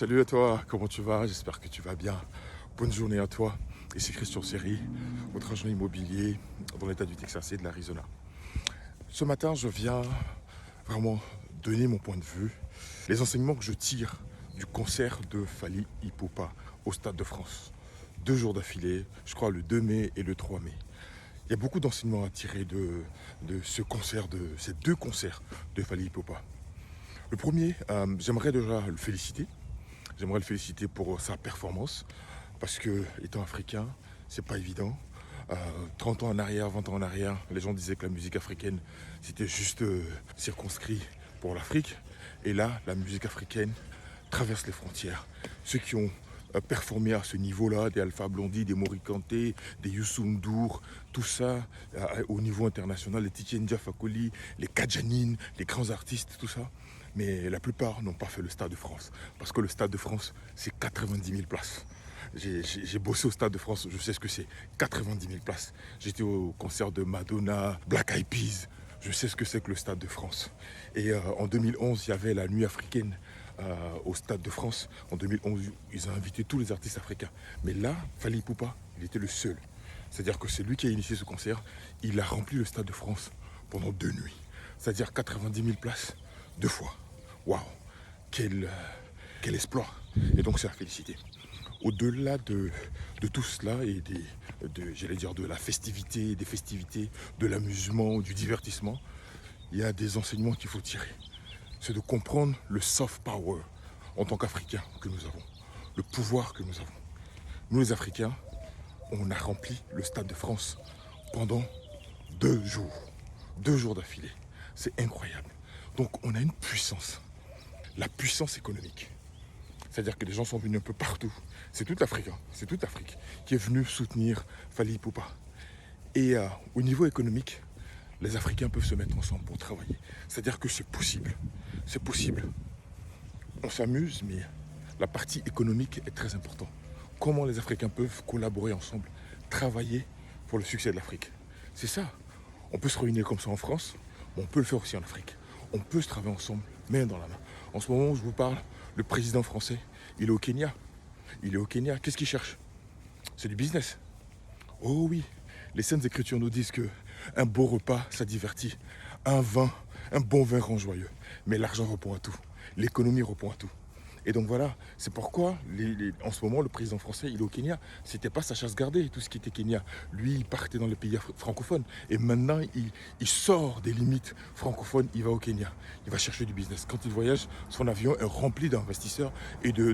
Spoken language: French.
Salut à toi, comment tu vas? J'espère que tu vas bien. Bonne journée à toi. Ici Christian Seri, votre agent immobilier dans l'état du Texas et de l'Arizona. Ce matin, je viens vraiment donner mon point de vue, les enseignements que je tire du concert de Fally Ipupa au Stade de France. 2 jours d'affilée, je crois le 2 mai et le 3 mai. Il y a beaucoup d'enseignements à tirer de ce concert, de ces 2 concerts de Fally Ipupa. Le premier, j'aimerais déjà le féliciter. J'aimerais le féliciter pour sa performance, parce que, étant africain, c'est pas évident. 30 ans en arrière, 20 ans en arrière, les gens disaient que la musique africaine, c'était juste circonscrit pour l'Afrique. Et là, la musique africaine traverse les frontières. Ceux qui ont performé à ce niveau-là, des Alpha Blondy, des Morikanté, des Youssou N'Dour, tout ça au niveau international, les Tiken Jah Fakoly, les Kadjanine, les grands artistes, tout ça. Mais la plupart n'ont pas fait le Stade de France. Parce que le Stade de France, c'est 90 000 places. J'ai bossé au Stade de France, je sais ce que c'est. 90 000 places. J'étais au concert de Madonna, Black Eyed Peas. Je sais ce que c'est que le Stade de France. Et en 2011, il y avait la Nuit africaine au Stade de France. En 2011, ils ont invité tous les artistes africains. Mais là, Fally Ipupa, il était le seul. C'est-à-dire que c'est lui qui a initié ce concert. Il a rempli le Stade de France pendant 2 nuits. C'est-à-dire 90 000 places 2 fois. Waouh, quel exploit. Et donc c'est à féliciter. Au-delà de tout cela et j'allais dire de la festivité, des festivités, de l'amusement, du divertissement, il y a des enseignements qu'il faut tirer. C'est de comprendre le soft power en tant qu'Africains que nous avons, le pouvoir que nous avons. Nous les Africains, on a rempli le Stade de France pendant 2 jours. 2 jours d'affilée. C'est incroyable. Donc on a une puissance, la puissance économique. C'est-à-dire que les gens sont venus un peu partout. C'est toute l'Afrique, c'est toute l'Afrique qui est venue soutenir Fally Ipupa. Et au niveau économique, les Africains peuvent se mettre ensemble pour travailler. C'est-à-dire que c'est possible. C'est possible. On s'amuse, mais la partie économique est très importante. Comment les Africains peuvent collaborer ensemble, travailler pour le succès de l'Afrique. C'est ça. On peut se réunir comme ça en France, mais on peut le faire aussi en Afrique. On peut se travailler ensemble, main dans la main. En ce moment où je vous parle, le président français, il est au Kenya. Il est au Kenya. Qu'est-ce qu'il cherche? C'est du business. Oh oui, les Saintes Écritures nous disent que un beau repas, ça divertit. Un bon vin rend joyeux. Mais l'argent répond à tout. L'économie répond à tout. Et donc voilà, c'est pourquoi en ce moment le président français, il est au Kenya. C'était pas sa chasse gardée, tout ce qui était Kenya. Lui, il partait dans les pays francophones. Et maintenant, il sort des limites francophones, il va au Kenya. Il va chercher du business. Quand il voyage, son avion est rempli d'investisseurs et de